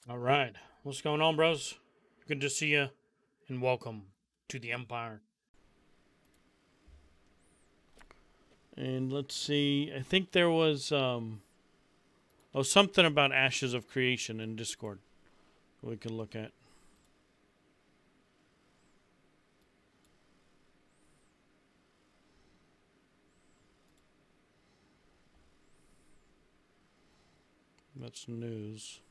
All right. What's going on, bros? Good to see you, and welcome to the Empire. And let's see. I think there was something about Ashes of Creation in Discord we can look at. That's news.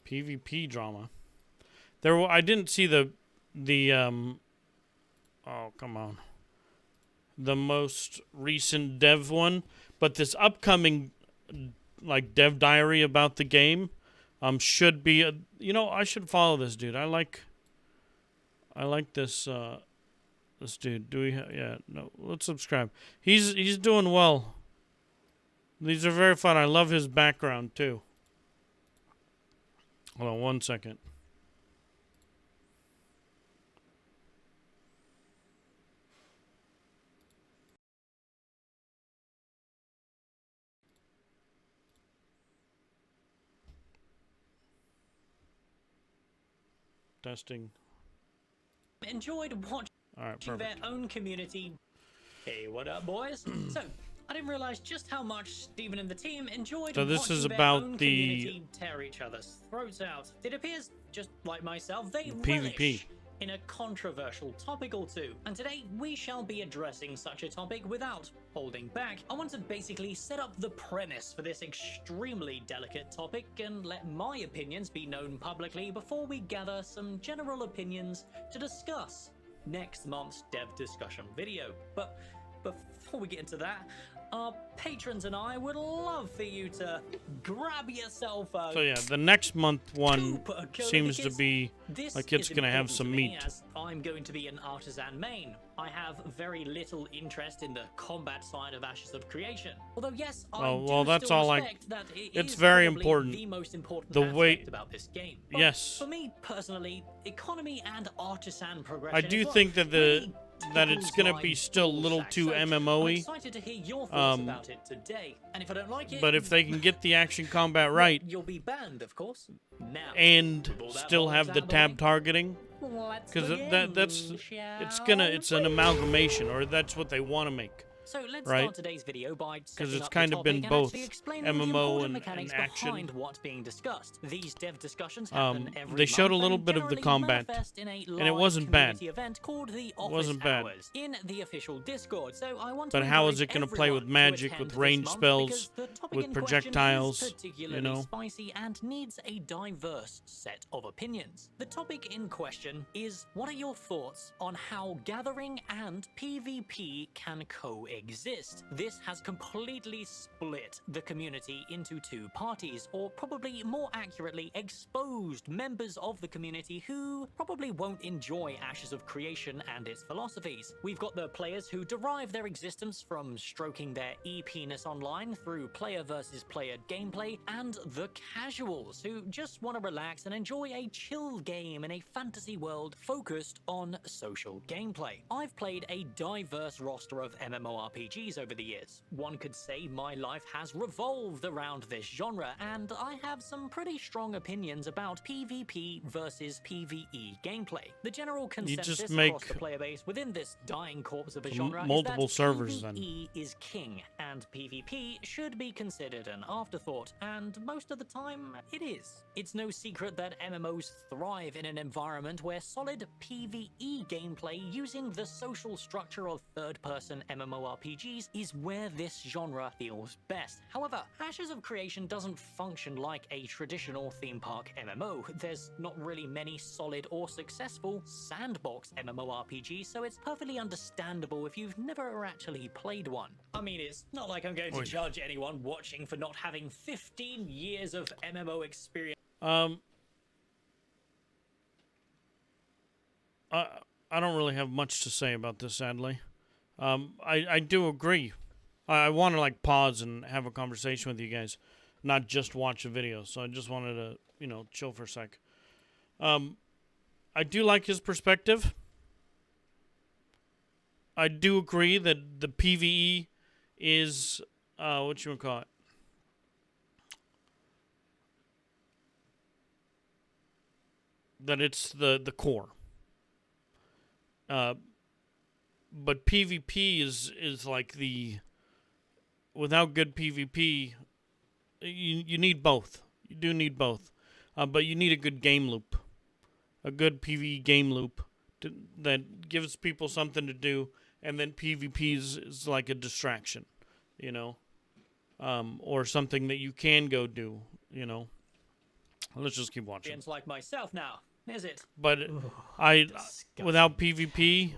PvP drama. I didn't see the oh, come on. The most recent dev one, but this upcoming like dev diary about the game should be I should follow this dude. I like this this dude. Let's subscribe. He's doing well. These are very fun. I love his background too. Hold on one second. Testing. Enjoyed watching their own community. Hey, what up, boys? So, I didn't realize just how much Steven and the team enjoyed watching their own community tear each other's throats out. It appears, just like myself, they relish in a controversial topic or two. And today, we shall be addressing such a topic without holding back. I want to basically set up the premise for this extremely delicate topic and let my opinions be known publicly before we gather some general opinions to discuss next month's dev discussion video. But before we get into that, our patrons and I would love for you to grab yourself a... So yeah, the next month one seems to be like it's going to have some meat. As I'm going to be an artisan main. I have very little interest in the combat side of Ashes of Creation. Although yes, that's all that it's very important. The most important aspect about this game. But yes. For me personally, economy and artisan progression. I do think that it's going to be still a little too MMO-y. I'm excited to hear your thoughts about it today. And if I don't like it, but if they can get the action combat right, you'll be banned, of course. Now, and still have the tab targeting, because it's an amalgamation, or that's what they want to make. So let's start today's video by because it's kind of been both MMO and action. What's being discussed. These dev discussions happen every they showed a little month bit of the combat, and it wasn't bad. Event called the it wasn't bad. In the official Discord. So I want but how is it going to play with magic, with range spells, with projectiles? You know, spicy and needs a diverse set of opinions. The topic in question is: what are your thoughts on how gathering and PvP can coexist? This has completely split the community into two parties, or probably more accurately, exposed members of the community who probably won't enjoy Ashes of Creation and its philosophies. We've got the players who derive their existence from stroking their EP-ness online through player versus player gameplay, and the casuals who just want to relax and enjoy a chill game in a fantasy world focused on social gameplay. I've played a diverse roster of MMORPGs over the years. One could say my life has revolved around this genre, and I have some pretty strong opinions about PvP versus PvE gameplay. The general consensus across the player base within this dying corpse of a genre multiple is that servers PvE is king, and PvP should be considered an afterthought, and most of the time it is. It's no secret that MMOs thrive in an environment where solid PvE gameplay using the social structure of third-person MMORPGs is where this genre feels best. However, Ashes of Creation doesn't function like a traditional theme park MMO. There's not really many solid or successful sandbox MMORPGs, so it's perfectly understandable if you've never actually played one. I mean, it's not like I'm going to judge anyone watching for not having 15 years of MMO experience. I don't really have much to say about this, sadly. I do agree. I want to like pause and have a conversation with you guys, not just watch a video. So I just wanted to, chill for a sec. I do like his perspective. I do agree that the PvE is what you call it. That it's the core. But PvP is like the, without good PvP, you need both. You do need both. But you need a good game loop. A good PvE game loop that gives people something to do, and then PvP is like a distraction, you know? Or something that you can go do, you know? Let's just keep watching. It's like myself now, is it? But without PvP,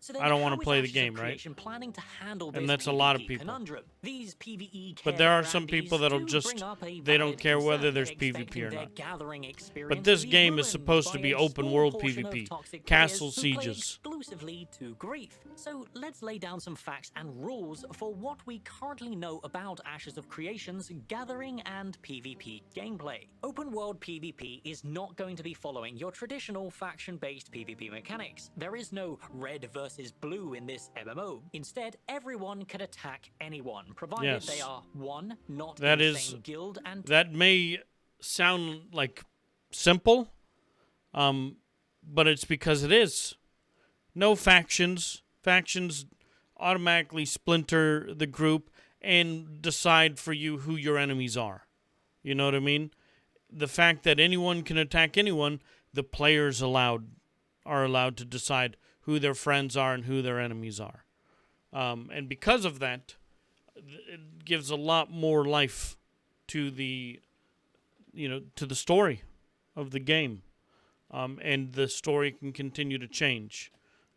So I don't want to play the game, right? Planning to handle and this that's a lot of PvP people. Conundrum. These PvE But there are some people that'll just, they don't care whether there's PvP or not. But this game is supposed to be open world PvP, castle sieges. Exclusively to grief. So let's lay down some facts and rules for what we currently know about Ashes of Creation's gathering and PvP gameplay. Open world PvP is not going to be following your traditional faction-based PvP mechanics. There is no red versus blue in this MMO. Instead, everyone can attack anyone, provided they are one, not in the same guild, and that may sound like simple, but it's because it is. No factions. Factions automatically splinter the group and decide for you who your enemies are. You know what I mean? The fact that anyone can attack anyone, the players are allowed to decide who their friends are and who their enemies are. And because of that, it gives a lot more life to the, to the story of the game. And the story can continue to change.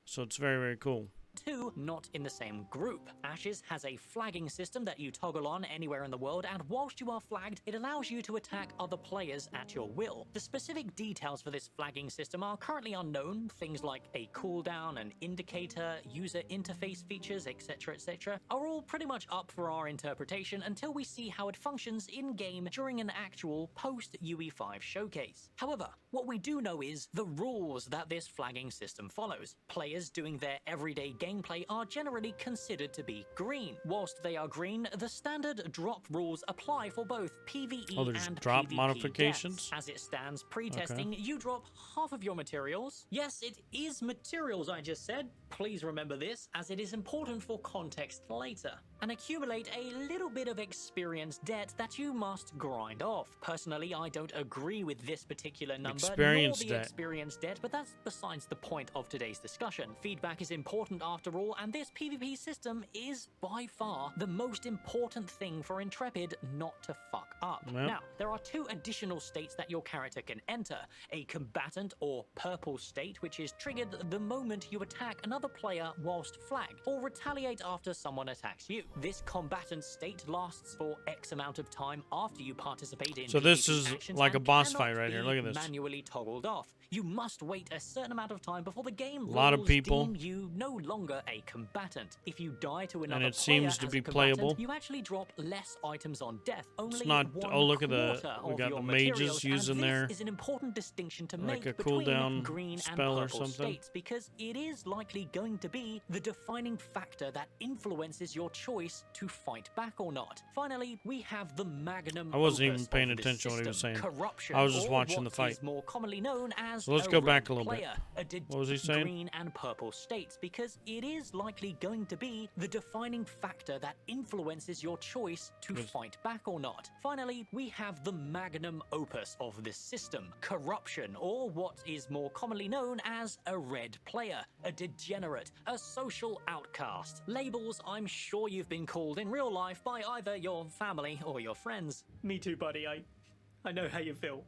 So it's very, very cool. Two, not in the same group. Ashes has a flagging system that you toggle on anywhere in the world, and whilst you are flagged, it allows you to attack other players at your will. The specific details for this flagging system are currently unknown. Things like a cooldown, an indicator, user interface features, etc., are all pretty much up for our interpretation until we see how it functions in-game during an actual post-UE5 showcase. However, what we do know is the rules that this flagging system follows. Players doing their everyday gameplay are generally considered to be green. Whilst they are green, the standard drop rules apply for both PvE and drop PvP modifications. Deaths. As it stands pre-testing, you drop half of your materials. Yes, it is materials I just said. Please remember this, as it is important for context later. And accumulate a little bit of experience debt that you must grind off. Personally, I don't agree with this particular number, experience nor the experience debt, but that's besides the point of today's discussion. Feedback is important after all, and this PvP system is by far the most important thing for Intrepid not to fuck up. Yep. Now, there are two additional states that your character can enter. A combatant or purple state, which is triggered the moment you attack another player whilst flagged, or retaliate after someone attacks you. This combatant state lasts for X amount of time after you participate in So this PvP is actions like a and boss cannot fight right here. be Look at this. manually toggled off. You must wait a certain amount of time before the game A lot of rules people. deem you no longer a combatant. If you die to another And it player seems to as be a combatant, playable. you actually drop less items on death. Only It's not. one Oh, look at the. quarter We of got your the mages materials, using and there. this is an important distinction to Like make a between cooldown green spell and or purple something. states, because it is likely going to be the defining factor that influences your choice to fight back or not. Finally, we have the magnum I wasn't even opus paying of this attention to what he was system, saying. corruption, I was just or watching the what fight. is more commonly known as So let's a go back red a little bit. player, What was he saying? green and purple states, because it is likely going to be the defining factor that influences your choice to fight back or not. Finally, we have the magnum opus of this system, corruption, or what is more commonly known as a red player, a degenerate, a social outcast. Labels I'm sure you've been called in real life by either your family or your friends. Me too, buddy. I know how you feel.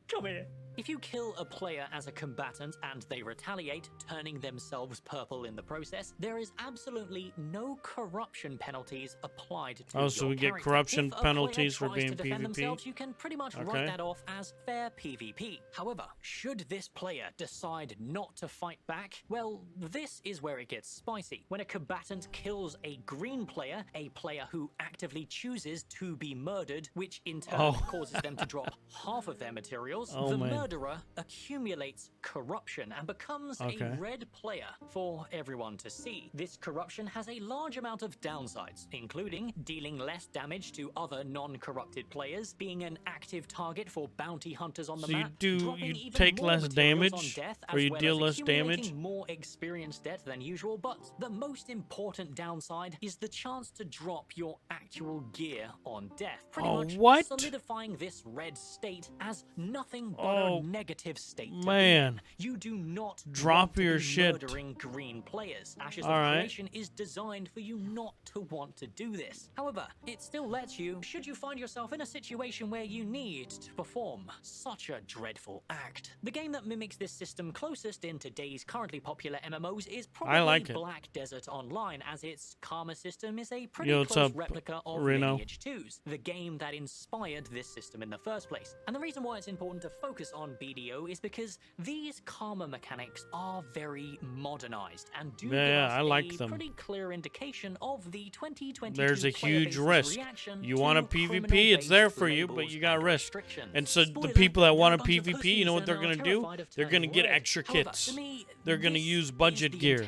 Come here. If you kill a player as a combatant and they retaliate, turning themselves purple in the process, there is absolutely no corruption penalties applied to Oh, so your we get character. corruption If a penalties for player tries being to defend PvP? themselves, you can pretty much Okay. write that off as fair PvP. However, should this player decide not to fight back, well, this is where it gets spicy. When a combatant kills a green player, a player who actively chooses to be murdered, which in turn causes them to drop half of their materials, Oh, the man. murderer accumulates corruption and becomes a red player for everyone to see. This corruption has a large amount of downsides, including dealing less damage to other non-corrupted players, being an active target for bounty hunters on the map, you take less damage, or you deal less damage? More experience debt than usual, but the most important downside is the chance to drop your actual gear on death, pretty much solidifying this red state as nothing but a negative state. You do not drop your shit. Murdering green players. Ashes of Creation is designed for you not to want to do this. However, it still lets you, should you find yourself in a situation where you need to perform such a dreadful act. The game that mimics this system closest in today's currently popular MMOs is probably Black Desert Online, as its karma system is a pretty close replica of Lineage 2's, the game that inspired this system in the first place. And the reason why it's important to focus on BDO is because these karma mechanics are very modernized and do give us a pretty clear indication of the 2022 There's a huge risk. You want a PvP, it's there for you, but you got risk. And so the people that want a PvP, you know what they're going to do? They're going to get extra kits. They're going to use budget gear,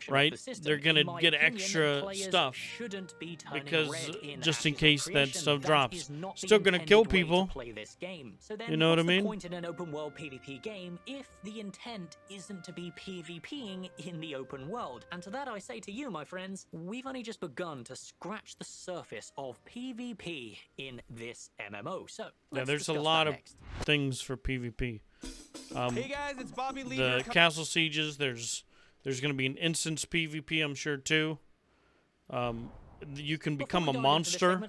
right? They're going to get extra stuff because just in case that stuff drops. Still going to kill people. You know what I mean? Point in an open world PvP game if the intent isn't to be PvPing in the open world. And to that I say to you, my friends, we've only just begun to scratch the surface of PvP in this MMO. So yeah, there's a lot of things for PvP. Hey guys, it's Bobby Lee. The castle sieges. There's going to be an instance PvP, I'm sure too. You can become a monster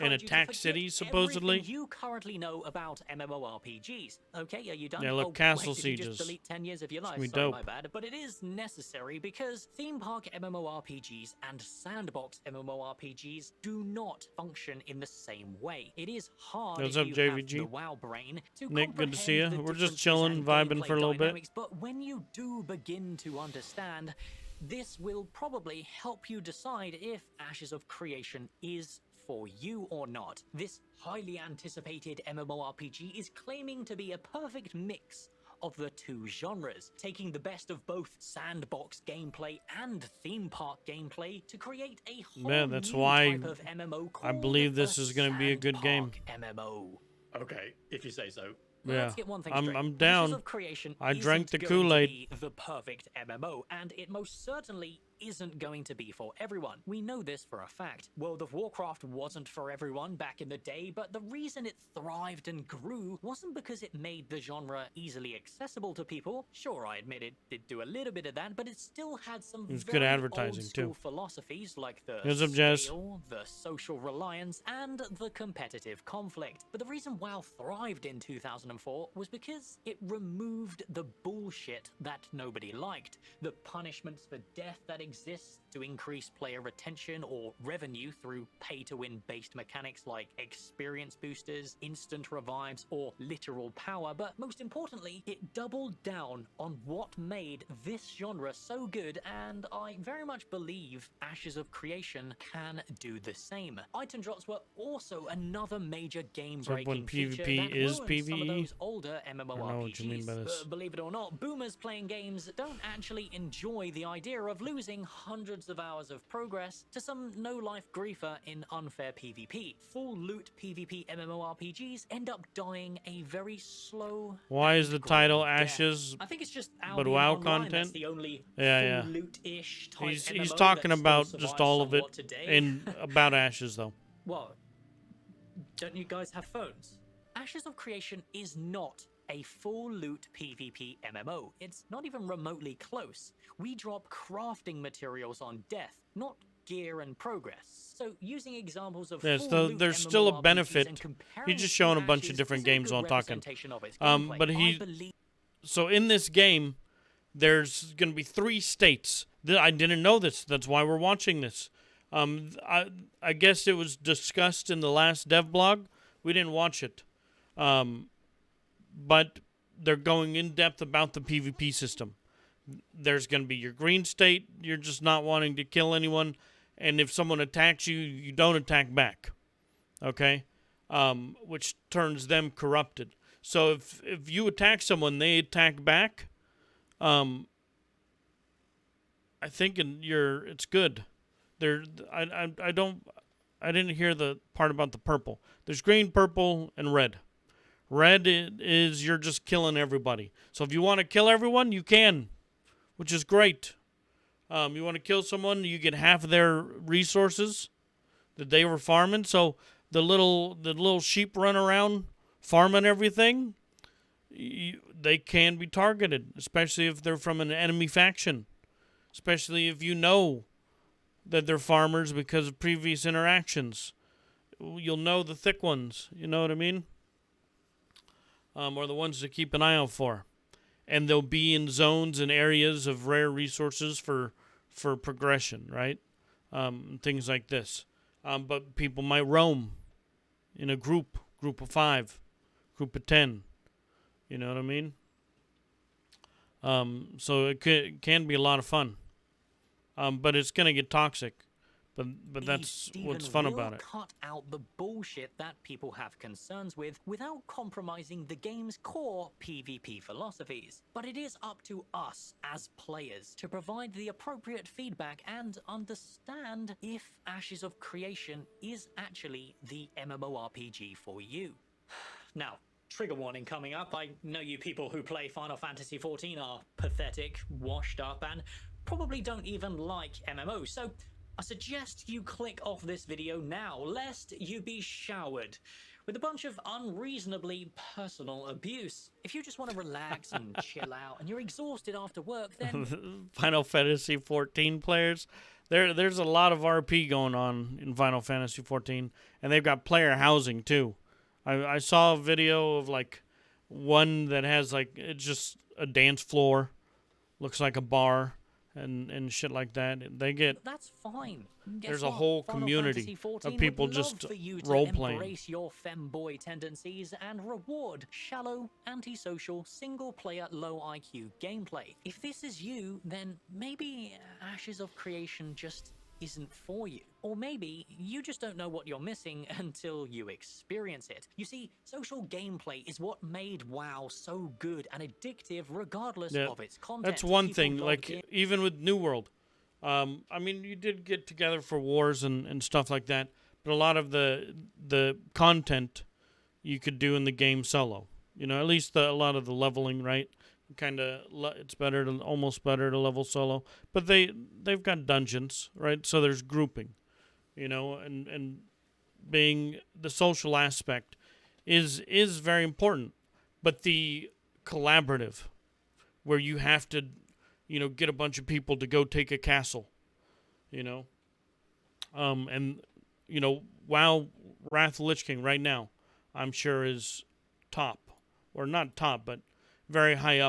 and attack cities, supposedly. You currently know about MMORPGs. Okay, are you done? Yeah, look, castle did sieges. You just delete 10 years of your life. Sorry, dope. My bad. But it is necessary because theme park MMORPGs and sandbox MMORPGs do not function in the same way. It is hard What's if up, you JVG? have the WoW brain to Nick, good to see you. comprehend the We're just differences chilling, and vibing gameplay for a little dynamics, bit. But when you do begin to understand, this will probably help you decide if Ashes of Creation is for you or not. This highly anticipated MMORPG is claiming to be a perfect mix of the two genres, taking the best of both sandbox gameplay and theme park gameplay to create a whole new type of MMO called I believe this is going to be a good game. MMO. Okay, if you say so. Yeah, let's get one thing straight. I'm down. Ashes of Creation I drank the isn't going to Kool-Aid. be the perfect MMO, and it most certainly isn't going to be for everyone. We know this for a fact. World of Warcraft wasn't for everyone back in the day, but the reason it thrived and grew wasn't because it made the genre easily accessible to people. Sure, I admit it did do a little bit of that, but it still had some very good advertising old-school too. philosophies like the What's up, Jazz? scale, the social reliance, and the competitive conflict. But the reason WoW thrived in 2004 was because it removed the bullshit that nobody liked, the punishments for death that exists to increase player retention or revenue through pay-to-win based mechanics like experience boosters, instant revives, or literal power. But most importantly, it doubled down on what made this genre so good, and I very much believe Ashes of Creation can do the same. Item drops were also another major game-breaking feature that is ruined some of PvE? those older MMORPGs. Believe it or not, boomers playing games don't actually enjoy the idea of losing hundreds of hours of progress to some no-life griefer in unfair PvP. Full loot PvP MMORPGs end up dying a very slow. Why is the title Ashes? I think it's just but Albion WoW Online content? that's the only Yeah. full loot-ish type He's MMO talking that about still just survives all of it somewhat today. and about Ashes though. What? Don't you guys have phones? Ashes of Creation is not a full loot PvP MMO. It's not even remotely close. We drop crafting materials on death, not gear and progress. So using examples of Yes, full loot there's still a MMORPGs benefit. and comparing He's just it showing a to bunch of Ashes different is a games good while talking. representation of its But gameplay. So in this game, there's going to be 3 states. I didn't know this. That's why we're watching this. I guess it was discussed in the last dev blog. We didn't watch it. But they're going in depth about the PvP system. There's going to be your green state. You're just not wanting to kill anyone. And if someone attacks you, you don't attack back. Okay? Which turns them corrupted. So if you attack someone, they attack back. I think it's good. I didn't hear the part about the purple. There's green, purple, and red. Red is you're just killing everybody. So if you want to kill everyone, you can, which is great. You want to kill someone, you get half of their resources that they were farming. So the little sheep run around farming everything. They can be targeted, especially if they're from an enemy faction. Especially if you know that they're farmers because of previous interactions. You'll know the thick ones. You know what I mean? Or the ones to keep an eye out for. And they'll be in zones and areas of rare resources for progression, right? Things like this. But people might roam in a group of 5, group of 10. You know what I mean? So it can be a lot of fun. But it's going to get toxic. But that's what's fun about it. Cut out the bullshit that people have concerns with without compromising the game's core PvP philosophies. But it is up to us as players to provide the appropriate feedback and understand if Ashes of Creation is actually the MMORPG for you. Now, trigger warning coming up. I know you people who play Final Fantasy XIV are pathetic, washed up, and probably don't even like MMOs, so I suggest you click off this video now, lest you be showered with a bunch of unreasonably personal abuse. If you just want to relax and chill out and you're exhausted after work, then... Final Fantasy XIV players, there's a lot of RP going on in Final Fantasy XIV, and they've got player housing too. I saw a video of like one that has like, it's just a dance floor, looks like a bar. And shit like that. They get. That's fine. There's a whole community of people just role playing. Embrace your femboy tendencies and reward shallow, antisocial, single-player, low IQ gameplay. If this is you, then maybe Ashes of Creation just isn't for you. Or maybe you just don't know what you're missing until you experience it. You see, social gameplay is what made WoW so good and addictive regardless of its content. That's one thing, like even with New World. I mean, you did get together for wars and stuff like that, but a lot of the content you could do in the game solo. You know, at least a lot of the leveling, right? Kind of, it's almost better to level solo, but they've got dungeons, right? So there's grouping, you know, and being the social aspect is very important, but the collaborative, where you have to, you know, get a bunch of people to go take a castle, you know, and you know, WoW Wrath of the Lich King right now, I'm sure is top, or not top, but very high up